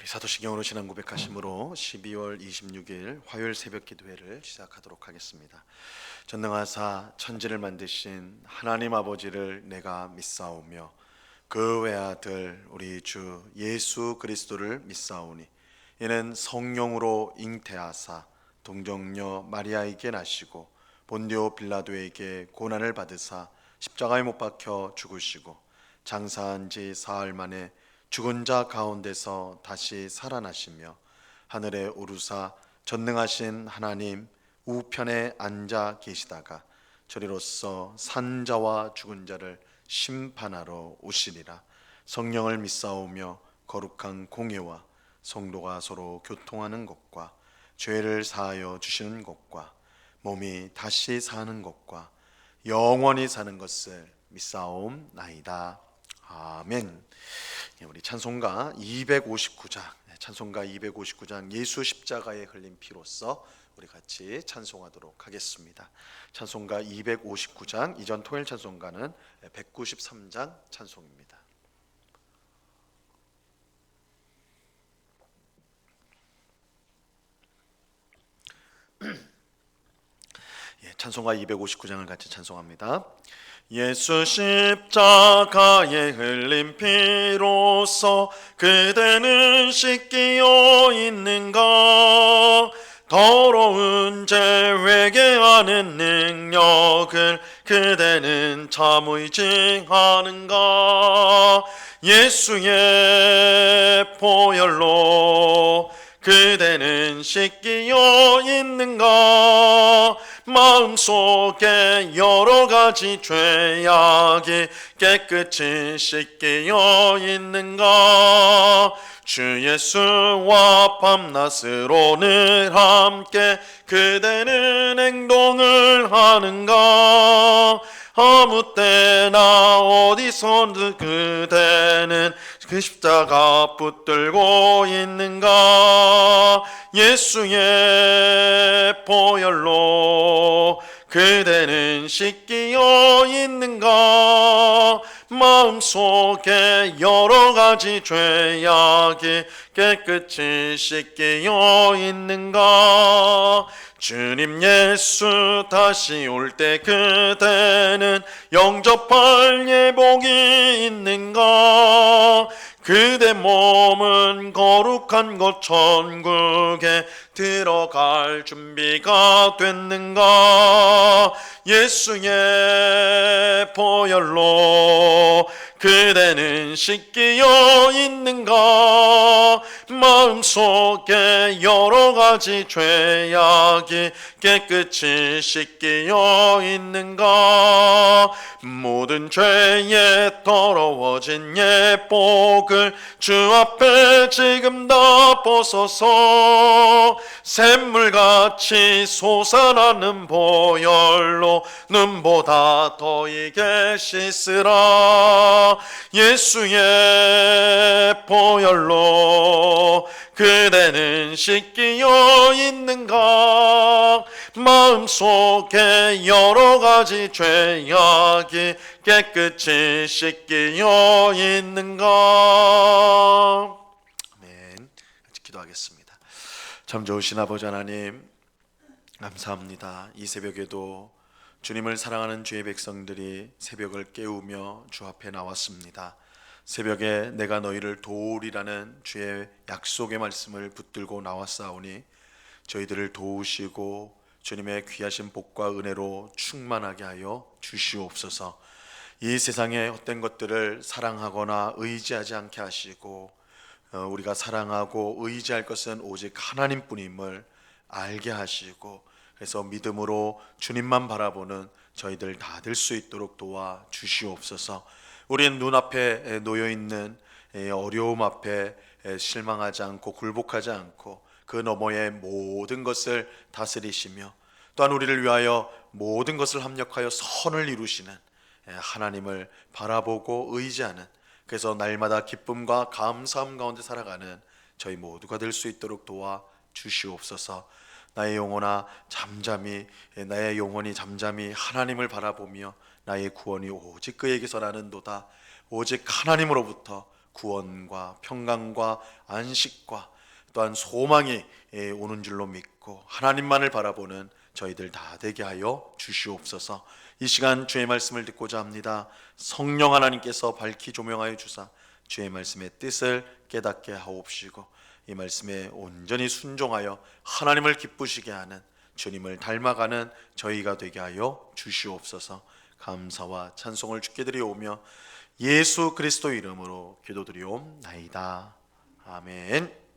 사도신경으로 신앙 고백하심으로 12월 26일 화요일 새벽 기도회를 시작하도록 하겠습니다. 전능하사 천지를 만드신 하나님 아버지를 내가 믿사오며 그 외아들 우리 주 예수 그리스도를 믿사오니 이는 성령으로 잉태하사 동정녀 마리아에게 나시고 본디오 빌라도에게 고난을 받으사 십자가에 못 박혀 죽으시고 장사한 지 사흘 만에 죽은 자 가운데서 다시 살아나시며 하늘에 오르사 전능하신 하나님 우편에 앉아 계시다가 저리로서 산 자와 죽은 자를 심판하러 오시리라. 성령을 믿사오며 거룩한 공예와 성도가 서로 교통하는 것과 죄를 사하여 주시는 것과 몸이 다시 사는 것과 영원히 사는 것을 믿사옵나이다. 아멘. 우리 찬송가 259장 예수 십자가에 흘린 피로써 우리 같이 찬송하도록 하겠습니다. 찬송가 259장, 이전 토요일 찬송가는 193장 찬송입니다. 찬송가 259장을 같이 찬송합니다. 예수 십자가에 흘린 피로써 그대는 씻기어 있는가? 더러운 죄 회개하는 능력을 그대는 참 의지하는가? 예수의 보혈로 그대는 씻기어 있는가? 마음속에 여러가지 죄악이 깨끗이 씻기어 있는가? 주 예수와 밤낮으로 늘 함께 그대는 행동을 하는가? 아무 때나 어디서든 그대는 그 십자가 붙들고 있는가? 예수의 보혈로 그대는 씻기어 있는가? 마음속에 여러가지 죄악이 깨끗이 씻기어 있는가? 주님 예수 다시 올 때 그대는 영접할 예복이 있는가? 그대 몸은 거룩한 곳 천국에 들어갈 준비가 됐는가? 예수의 보혈로 그대는 씻기어 있는가? 마음속에 여러가지 죄악이 깨끗이 씻기어 있는가? 모든 죄에 더러워진 예복을 주 앞에 지금 다 벗어서 샘물같이 솟아나는 보혈로 눈보다 더 이게 씻으라. 예수의 보혈로 그대는 씻기어 있는가? 마음속에 여러가지 죄악이 깨끗이 씻기어 있는가? 아멘. 같이 기도하겠습니다. 참 좋으신 아버지 하나님, 감사합니다. 이 새벽에도 주님을 사랑하는 주의 백성들이 새벽을 깨우며 주 앞에 나왔습니다. 새벽에 내가 너희를 도우리라는 주의 약속의 말씀을 붙들고 나왔사오니 저희들을 도우시고 주님의 귀하신 복과 은혜로 충만하게 하여 주시옵소서. 이 세상의 헛된 것들을 사랑하거나 의지하지 않게 하시고 우리가 사랑하고 의지할 것은 오직 하나님뿐임을 알게 하시고, 그래서 믿음으로 주님만 바라보는 저희들 다 될 수 있도록 도와 주시옵소서. 우리는 눈앞에 놓여있는 어려움 앞에 실망하지 않고 굴복하지 않고 그 너머의 모든 것을 다스리시며 또한 우리를 위하여 모든 것을 합력하여 선을 이루시는 하나님을 바라보고 의지하는, 그래서 날마다 기쁨과 감사함 가운데 살아가는 저희 모두가 될 수 있도록 도와 주시옵소서. 나의 영혼이 잠잠히 하나님을 바라보며 나의 구원이 오직 그에게서 나는도다. 오직 하나님으로부터 구원과 평강과 안식과 또한 소망이 오는 줄로 믿고 하나님만을 바라보는 저희들 다 되게 하여 주시옵소서. 이 시간 주의 말씀을 듣고자 합니다. 성령 하나님께서 밝히 조명하여 주사 주의 말씀의 뜻을 깨닫게 하옵시고 이 말씀에 온전히 순종하여 하나님을 기쁘시게 하는, 주님을 닮아가는 저희가 되게 하여 주시옵소서. 감사와 찬송을 주께 드리오며 예수 그리스도 이름으로 기도드리옵나이다. 아멘.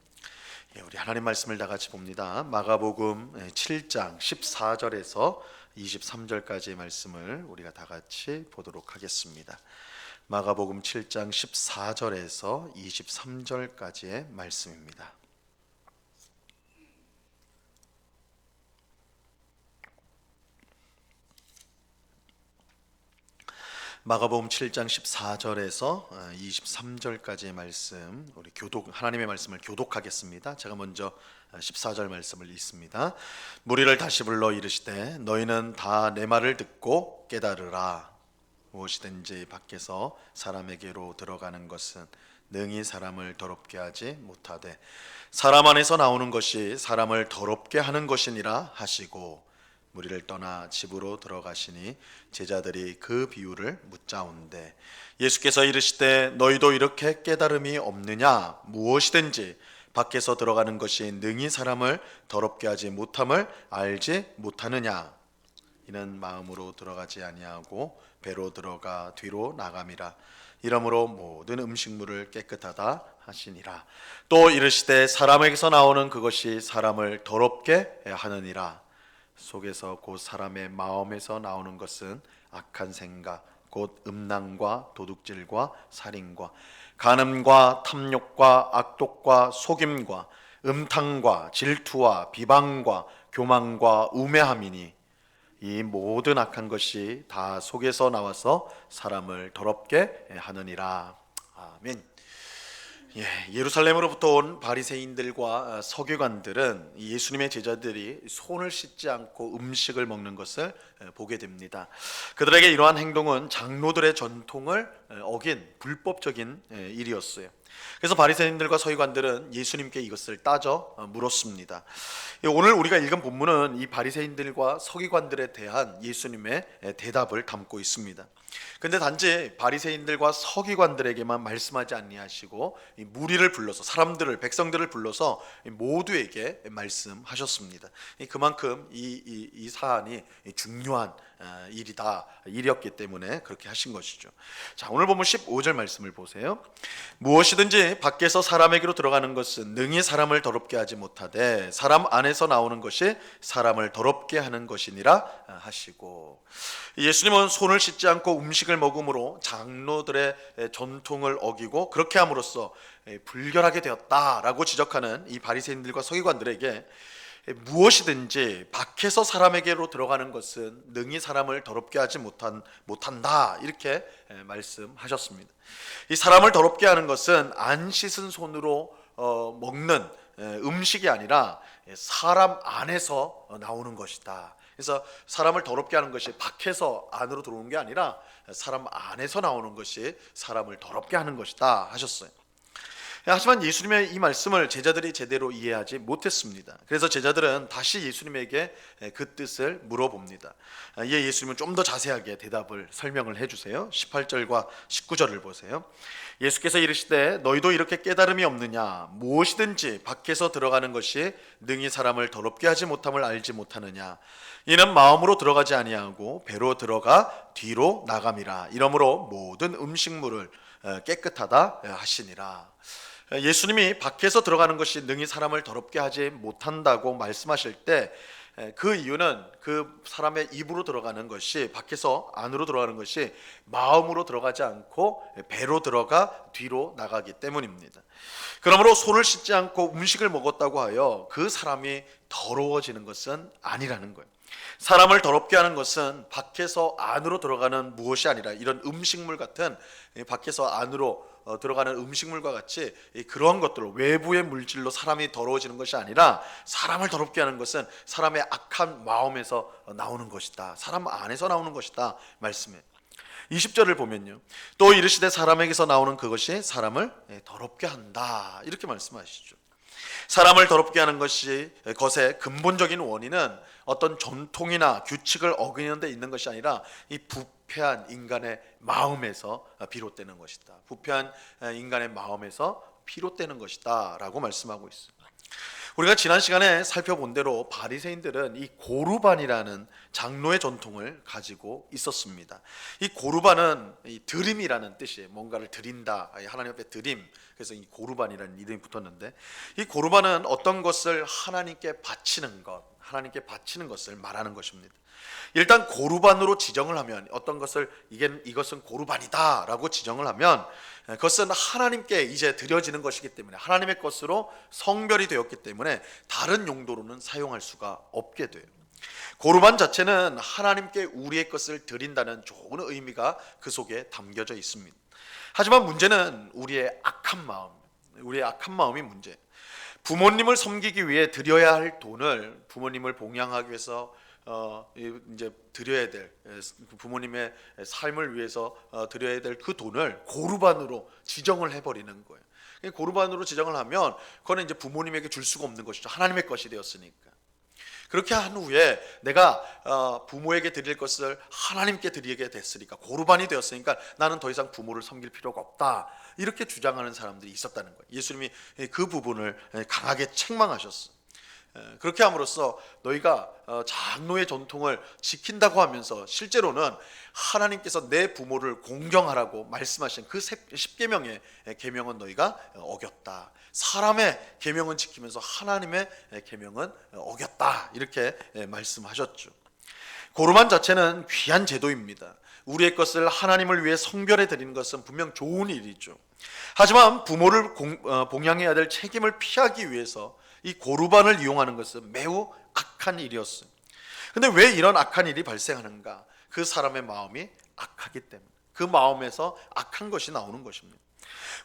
우리 하나님 말씀을 다 같이 봅니다. 마가복음 7장 14절에서 23절까지의 말씀을 우리가 다 같이 보도록 하겠습니다. 마가복음 7장 14절에서 23절까지의 말씀입니다. 마가복음 7장 14절에서 23절까지의 말씀, 우리 하나님의 말씀을 교독하겠습니다. 제가 먼저 14절 말씀을 읽습니다. 무리를 다시 불러 이르시되 너희는 다 내 말을 듣고 깨달으라. 무엇이든지 밖에서 사람에게로 들어가는 것은 능히 사람을 더럽게 하지 못하되 사람 안에서 나오는 것이 사람을 더럽게 하는 것이니라 하시고, 무리를 떠나 집으로 들어가시니 제자들이 그 비유를 묻자온대 예수께서 이르시되 너희도 이렇게 깨달음이 없느냐? 무엇이든지 밖에서 들어가는 것이 능히 사람을 더럽게 하지 못함을 알지 못하느냐? 이는 마음으로 들어가지 아니하고 배로 들어가 뒤로 나감이라. 이러므로 모든 음식물을 깨끗하다 하시니라. 또 이르시되 사람에게서 나오는 그것이 사람을 더럽게 하느니라. 속에서 곧 사람의 마음에서 나오는 것은 악한 생각 곧 음란과 도둑질과 살인과 간음과 탐욕과 악독과 속임과 음탕과 질투와 비방과 교만과 우매함이니 이 모든 악한 것이 다 속에서 나와서 사람을 더럽게 하느니라. 아멘. 예루살렘으로부터 온 바리새인들과 서기관들은 예수님의 제자들이 손을 씻지 않고 음식을 먹는 것을 보게 됩니다. 그들에게 이러한 행동은 장로들의 전통을 어긴 불법적인 일이었어요. 그래서 바리새인들과 서기관들은 예수님께 이것을 따져 물었습니다. 오늘 우리가 읽은 본문은 이 바리새인들과 서기관들에 대한 예수님의 대답을 담고 있습니다. 근데 단지 바리새인들과 서기관들에게만 말씀하지 아니하시고 무리를 불러서, 사람들을, 백성들을 불러서 모두에게 말씀하셨습니다. 그만큼 이 사안이 중요한 일이었기 때문에 그렇게 하신 것이죠. 자, 오늘 보면 15절 말씀을 보세요. 무엇이든지 밖에서 사람에게로 들어가는 것은 능히 사람을 더럽게 하지 못하되 사람 안에서 나오는 것이 사람을 더럽게 하는 것이니라 하시고, 예수님은 손을 씻지 않고 음식을 먹음으로 장로들의 전통을 어기고 그렇게 함으로써 불결하게 되었다라고 지적하는 이 바리새인들과 서기관들에게 무엇이든지 밖에서 사람에게로 들어가는 것은 능히 사람을 더럽게 하지 못한다 이렇게 말씀하셨습니다. 이 사람을 더럽게 하는 것은 안 씻은 손으로 먹는 음식이 아니라 사람 안에서 나오는 것이다. 그래서 사람을 더럽게 하는 것이 밖에서 안으로 들어오는 게 아니라 사람 안에서 나오는 것이 사람을 더럽게 하는 것이다 하셨어요. 하지만 예수님의 이 말씀을 제자들이 제대로 이해하지 못했습니다. 그래서 제자들은 다시 예수님에게 그 뜻을 물어봅니다. 이에 예수님은 좀 더 자세하게 대답을 설명을 해주세요. 18절과 19절을 보세요. 예수께서 이르시되 너희도 이렇게 깨달음이 없느냐? 무엇이든지 밖에서 들어가는 것이 능히 사람을 더럽게 하지 못함을 알지 못하느냐? 이는 마음으로 들어가지 아니하고 배로 들어가 뒤로 나감이라. 이러므로 모든 음식물을 깨끗하다 하시니라. 예수님이 밖에서 들어가는 것이 능히 사람을 더럽게 하지 못한다고 말씀하실 때 그 이유는 그 사람의 입으로 들어가는 것이, 밖에서 안으로 들어가는 것이 마음으로 들어가지 않고 배로 들어가 뒤로 나가기 때문입니다. 그러므로 손을 씻지 않고 음식을 먹었다고 하여 그 사람이 더러워지는 것은 아니라는 거예요. 사람을 더럽게 하는 것은 밖에서 안으로 들어가는 무엇이 아니라 이런 음식물 같은 밖에서 안으로 들어가는 음식물과 같이 그러한 것들로 외부의 물질로 사람이 더러워지는 것이 아니라 사람을 더럽게 하는 것은 사람의 악한 마음에서 나오는 것이다. 사람 안에서 나오는 것이다 말씀해. 20절을 보면요, 또 이르시되 사람에게서 나오는 그것이 사람을 더럽게 한다, 이렇게 말씀하시죠. 사람을 더럽게 하는 것의 근본적인 원인은 어떤 전통이나 규칙을 어기는 데 있는 것이 아니라 이 부패한 인간의 마음에서 비롯되는 것이다. 부패한 인간의 마음에서 비롯되는 것이다 라고 말씀하고 있습니다. 우리가 지난 시간에 살펴본 대로 바리새인들은 이 고르반이라는 장로의 전통을 가지고 있었습니다. 이 고르반은 이 드림이라는 뜻이에요. 뭔가를 드린다, 하나님 앞에 드림. 그래서 이 고르반이라는 이름이 붙었는데, 이 고르반은 어떤 것을 하나님께 바치는 것, 하나님께 바치는 것을 말하는 것입니다. 일단 고르반으로 지정을 하면, 어떤 것을 이것은 고르반이다 라고 지정을 하면, 그것은 하나님께 이제 드려지는 것이기 때문에, 하나님의 것으로 성별이 되었기 때문에 다른 용도로는 사용할 수가 없게 돼요. 고르반 자체는 하나님께 우리의 것을 드린다는 좋은 의미가 그 속에 담겨져 있습니다. 하지만 문제는 우리의 악한 마음이 문제. 부모님을 섬기기 위해 드려야 할 돈을, 부모님을 봉양하기 위해서 이제 드려야 될, 부모님의 삶을 위해서 드려야 될 그 돈을 고르반으로 지정을 해버리는 거예요. 고르반으로 지정을 하면 그거는 이제 부모님에게 줄 수가 없는 것이죠. 하나님의 것이 되었으니까. 그렇게 한 후에 내가 부모에게 드릴 것을 하나님께 드리게 됐으니까, 고르반이 되었으니까 나는 더 이상 부모를 섬길 필요가 없다, 이렇게 주장하는 사람들이 있었다는 거예요. 예수님이 그 부분을 강하게 책망하셨어요. 그렇게 함으로써 너희가 장로의 전통을 지킨다고 하면서 실제로는 하나님께서 내 부모를 공경하라고 말씀하신 그 10계명의 계명은 너희가 어겼다. 사람의 계명은 지키면서 하나님의 계명은 어겼다, 이렇게 말씀하셨죠. 고르반 자체는 귀한 제도입니다. 우리의 것을 하나님을 위해 성별해 드리는 것은 분명 좋은 일이죠. 하지만 부모를 봉양해야 될 책임을 피하기 위해서 이 고르반을 이용하는 것은 매우 악한 일이었어요. 근데 왜 이런 악한 일이 발생하는가? 그 사람의 마음이 악하기 때문에, 그 마음에서 악한 것이 나오는 것입니다.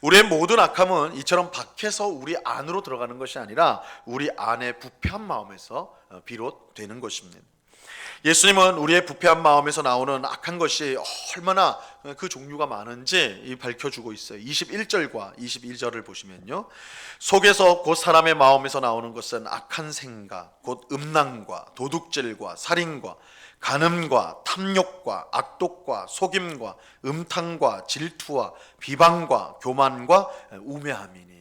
우리의 모든 악함은 이처럼 밖에서 우리 안으로 들어가는 것이 아니라 우리 안의 부패한 마음에서 비롯되는 것입니다. 예수님은 우리의 부패한 마음에서 나오는 악한 것이 얼마나 그 종류가 많은지 밝혀주고 있어요. 21절과 22절을 보시면요, 속에서 곧 사람의 마음에서 나오는 것은 악한 생각, 곧 음란과 도둑질과 살인과 간음과 탐욕과 악독과 속임과 음탕과 질투와 비방과 교만과 우매함이니.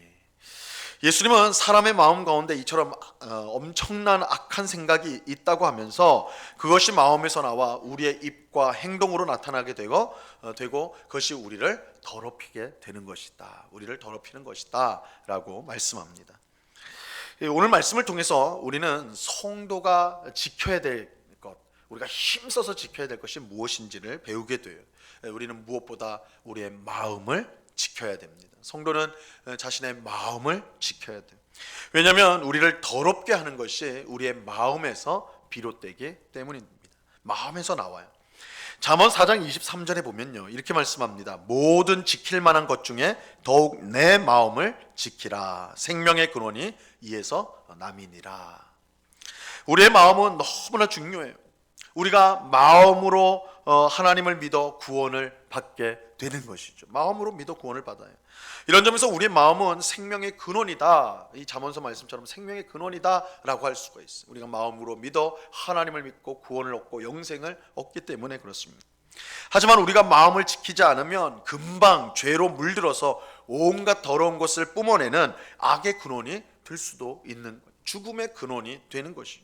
예수님은 사람의 마음 가운데 이처럼 엄청난 악한 생각이 있다고 하면서 그것이 마음에서 나와 우리의 입과 행동으로 나타나게 되고 그것이 우리를 더럽히게 되는 것이다, 우리를 더럽히는 것이다 라고 말씀합니다. 오늘 말씀을 통해서 우리는 성도가 지켜야 될 것, 우리가 힘써서 지켜야 될 것이 무엇인지를 배우게 돼요. 우리는 무엇보다 우리의 마음을 지켜야 됩니다. 성도는 자신의 마음을 지켜야 돼요. 왜냐하면 우리를 더럽게 하는 것이 우리의 마음에서 비롯되기 때문입니다. 마음에서 나와요. 잠언 4장 23절에 보면요, 이렇게 말씀합니다. 모든 지킬 만한 것 중에 더욱 내 마음을 지키라. 생명의 근원이 이에서 남이니라. 우리의 마음은 너무나 중요해요. 우리가 마음으로 하나님을 믿어 구원을 받게 되는 것이죠. 마음으로 믿어 구원을 받아요. 이런 점에서 우리의 마음은 생명의 근원이다, 이 잠언서 말씀처럼 생명의 근원이다 라고 할 수가 있어요. 우리가 마음으로 믿어 하나님을 믿고 구원을 얻고 영생을 얻기 때문에 그렇습니다. 하지만 우리가 마음을 지키지 않으면 금방 죄로 물들어서 온갖 더러운 것을 뿜어내는 악의 근원이 될 수도 있는 거예요. 죽음의 근원이 되는 것이죠.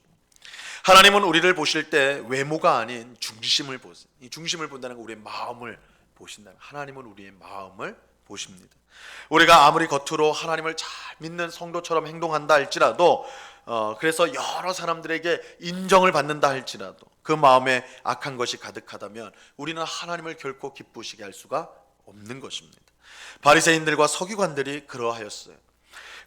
하나님은 우리를 보실 때 외모가 아닌 중심을 보세요. 이 중심을 본다는 건 우리의 마음을 보신다는, 하나님은 우리의 마음을 보십니다. 우리가 아무리 겉으로 하나님을 잘 믿는 성도처럼 행동한다 할지라도, 그래서 여러 사람들에게 인정을 받는다 할지라도 그 마음에 악한 것이 가득하다면 우리는 하나님을 결코 기쁘시게 할 수가 없는 것입니다. 바리새인들과 서기관들이 그러하였어요.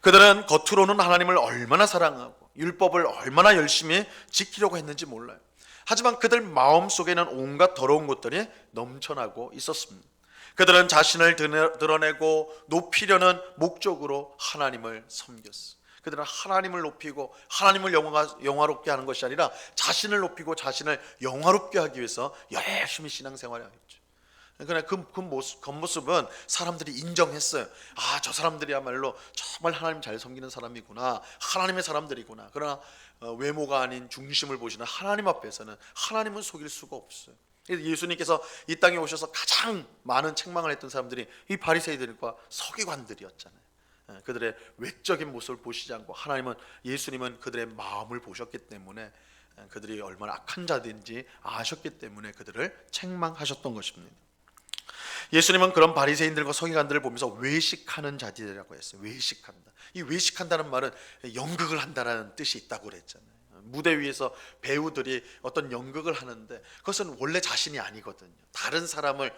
그들은 겉으로는 하나님을 얼마나 사랑하고 율법을 얼마나 열심히 지키려고 했는지 몰라요. 하지만 그들 마음속에는 온갖 더러운 것들이 넘쳐나고 있었습니다. 그들은 자신을 드러내고 높이려는 목적으로 하나님을 섬겼어요. 그들은 하나님을 높이고 하나님을 영화롭게 하는 것이 아니라 자신을 높이고 자신을 영화롭게 하기 위해서 열심히 신앙생활을 했죠. 그러나 겉모습은 사람들이 인정했어요. 아, 저 사람들이야말로 정말 하나님 잘 섬기는 사람이구나, 하나님의 사람들이구나. 그러나 외모가 아닌 중심을 보시는 하나님 앞에서는 하나님은 속일 수가 없어요. 예수님께서 이 땅에 오셔서 가장 많은 책망을 했던 사람들이 이 바리새이들과 서기관들이었잖아요. 그들의 외적인 모습을 보시지 않고 예수님은 그들의 마음을 보셨기 때문에, 그들이 얼마나 악한 자들인지 아셨기 때문에 그들을 책망하셨던 것입니다. 예수님은 그런 바리새인들과 서기관들을 보면서 외식하는 자들이라고 했어요. 외식한다. 이 외식한다는 말은 연극을 한다라는 뜻이 있다고 그랬잖아요. 무대 위에서 배우들이 어떤 연극을 하는데 그것은 원래 자신이 아니거든요. 다른 사람을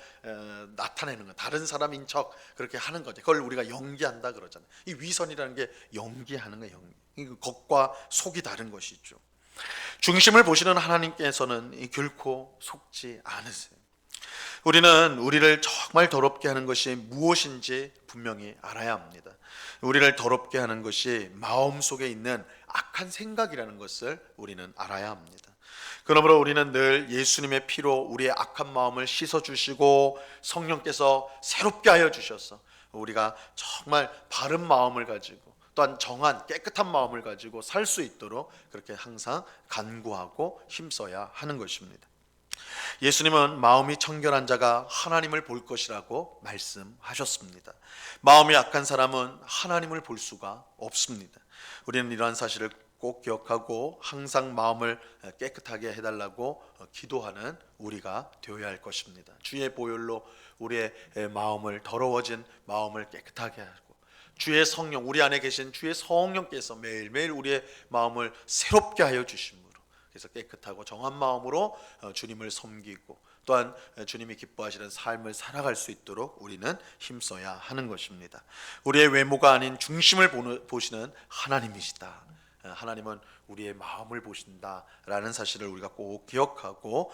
나타내는 거, 다른 사람인 척 그렇게 하는 거죠. 그걸 우리가 연기한다 그러잖아요. 이 위선이라는 게 연기하는 거예요. 겉과 속이 다른 것이죠. 중심을 보시는 하나님께서는 결코 속지 않으세요. 우리는 우리를 정말 더럽게 하는 것이 무엇인지 분명히 알아야 합니다. 우리를 더럽게 하는 것이 마음속에 있는 악한 생각이라는 것을 우리는 알아야 합니다. 그러므로 우리는 늘 예수님의 피로 우리의 악한 마음을 씻어주시고 성령께서 새롭게 하여 주셔서 우리가 정말 바른 마음을 가지고 또한 정한 깨끗한 마음을 가지고 살 수 있도록 그렇게 항상 간구하고 힘써야 하는 것입니다. 예수님은 마음이 청결한 자가 하나님을 볼 것이라고 말씀하셨습니다. 마음이 악한 사람은 하나님을 볼 수가 없습니다. 우리는 이러한 사실을 꼭 기억하고 항상 마음을 깨끗하게 해달라고 기도하는 우리가 되어야 할 것입니다. 주의 보혈로 우리의 마음을, 더러워진 마음을 깨끗하게 하고, 주의 성령, 우리 안에 계신 주의 성령께서 매일매일 우리의 마음을 새롭게 하여 주심으로, 그래서 깨끗하고 정한 마음으로 주님을 섬기고 또한 주님이 기뻐하시는 삶을 살아갈 수 있도록 우리는 힘써야 하는 것입니다. 우리의 외모가 아닌 중심을 보시는 하나님이시다. 하나님은 우리의 마음을 보신다라는 사실을 우리가 꼭 기억하고,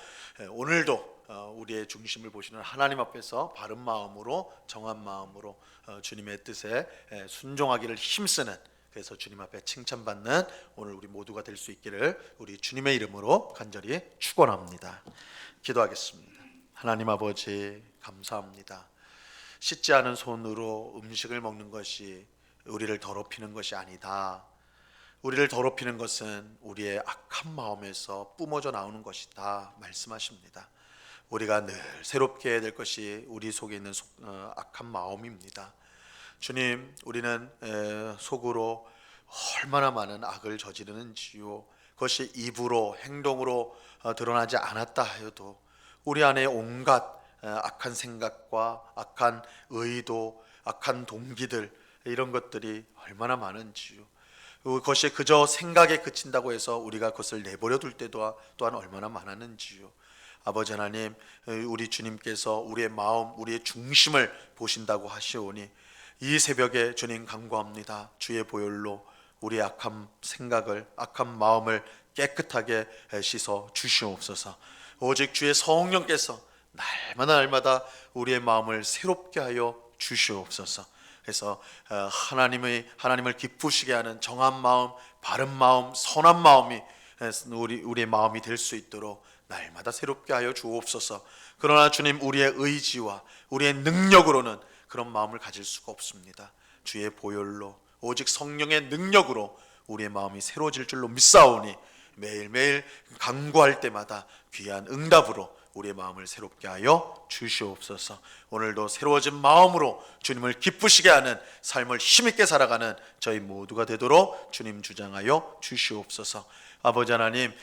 오늘도 우리의 중심을 보시는 하나님 앞에서 바른 마음으로, 정한 마음으로 주님의 뜻에 순종하기를 힘쓰는, 그래서 주님 앞에 칭찬받는 오늘 우리 모두가 될 수 있기를 우리 주님의 이름으로 간절히 축원합니다. 기도하겠습니다. 하나님 아버지, 감사합니다. 씻지 않은 손으로 음식을 먹는 것이 우리를 더럽히는 것이 아니다. 우리를 더럽히는 것은 우리의 악한 마음에서 뿜어져 나오는 것이다 말씀하십니다. 우리가 늘 새롭게 해야 될 것이 우리 속에 있는 악한 마음입니다. 주님, 우리는 속으로 얼마나 많은 악을 저지르는지요. 그것이 입으로, 행동으로 드러나지 않았다 하여도 우리 안에 온갖 악한 생각과 악한 의도, 악한 동기들, 이런 것들이 얼마나 많은지요. 그것이 그저 생각에 그친다고 해서 우리가 그것을 내버려 둘 때도 또한 얼마나 많았는지요. 아버지 하나님, 우리 주님께서 우리의 마음, 우리의 중심을 보신다고 하시오니 이 새벽에 주님 간구합니다. 주의 보혈로 우리의 악한 생각을, 악한 마음을 깨끗하게 씻어 주시옵소서. 오직 주의 성령께서 날마다 우리의 마음을 새롭게 하여 주시옵소서. 그래서 하나님을 기쁘시게 하는 정한 마음, 바른 마음, 선한 마음이 우리의 마음이 될 수 있도록 날마다 새롭게 하여 주옵소서. 그러나 주님, 우리의 의지와 우리의 능력으로는 그런 마음을 가질 수가 없습니다. 주의 보혈로, 오직 성령의 능력으로 우리의 마음이 새로워질 줄로 믿사오니 매일매일 간구할 때마다 귀한 응답으로 우리의 마음을 새롭게 하여 주시옵소서. 오늘도 새로워진 마음으로 주님을 기쁘시게 하는 삶을 힘있게 살아가는 저희 모두가 되도록 주님 주장하여 주시옵소서. 아버지 하나님,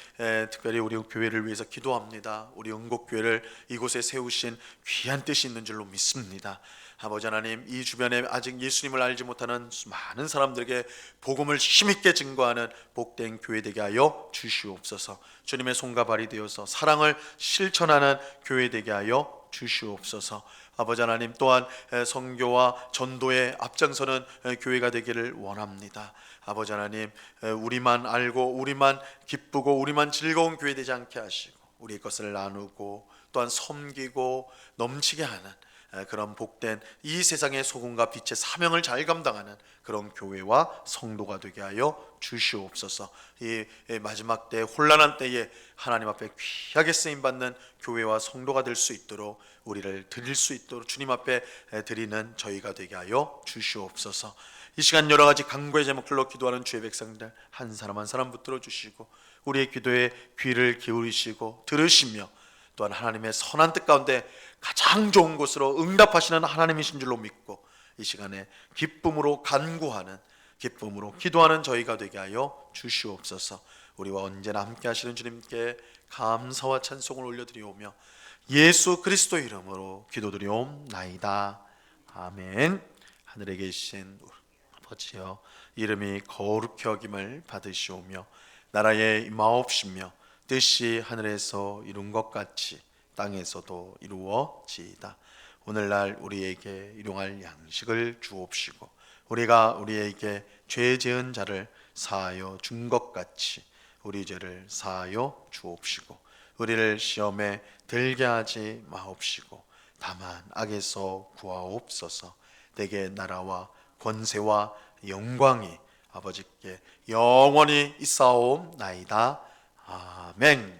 특별히 우리 교회를 위해서 기도합니다. 우리 응곡교회를 이곳에 세우신 귀한 뜻이 있는 줄로 믿습니다. 아버지 하나님, 이 주변에 아직 예수님을 알지 못하는 많은 사람들에게 복음을 힘있게 증거하는 복된 교회 되게 하여 주시옵소서. 주님의 손과 발이 되어서 사랑을 실천하는 교회 되게 하여 주시옵소서. 아버지 하나님, 또한 선교와 전도에 앞장서는 교회가 되기를 원합니다. 아버지 하나님, 우리만 알고 우리만 기쁘고 우리만 즐거운 교회 되지 않게 하시고 우리의 것을 나누고 또한 섬기고 넘치게 하는 그런 복된 이 세상의 소금과 빛의 사명을 잘 감당하는 그런 교회와 성도가 되게 하여 주시옵소서. 이 마지막 때 혼란한 때에 하나님 앞에 귀하게 쓰임 받는 교회와 성도가 될 수 있도록 우리를 드릴 수 있도록 주님 앞에 드리는 저희가 되게 하여 주시옵소서. 이 시간 여러 가지 간구의 제목들로 기도하는 주의 백성들 한 사람 한 사람 붙들어 주시고 우리의 기도에 귀를 기울이시고 들으시며 또한 하나님의 선한 뜻 가운데 가장 좋은 곳으로 응답하시는 하나님이신 줄로 믿고 이 시간에 기쁨으로 간구하는 기쁨으로 기도하는 저희가 되게 하여 주시옵소서. 우리와 언제나 함께 하시는 주님께 감사와 찬송을 올려드리오며 예수 그리스도의 이름으로 기도드리옵나이다. 아멘. 하늘에 계신 아버지여, 이름이 거룩히 여김을 받으시오며 나라의 임하옵시며 뜻이 하늘에서 이룬 것 같이 땅에서도 이루어지이다. 오늘날 우리에게 일용할 양식을 주옵시고 우리가 우리에게 죄 지은 자를 사하여 준 것 같이 우리 죄를 사하여 주옵시고 우리를 시험에 들게 하지 마옵시고 다만 악에서 구하옵소서. 내게 나라와 권세와 영광이 아버지께 영원히 있사옵나이다. 아멘.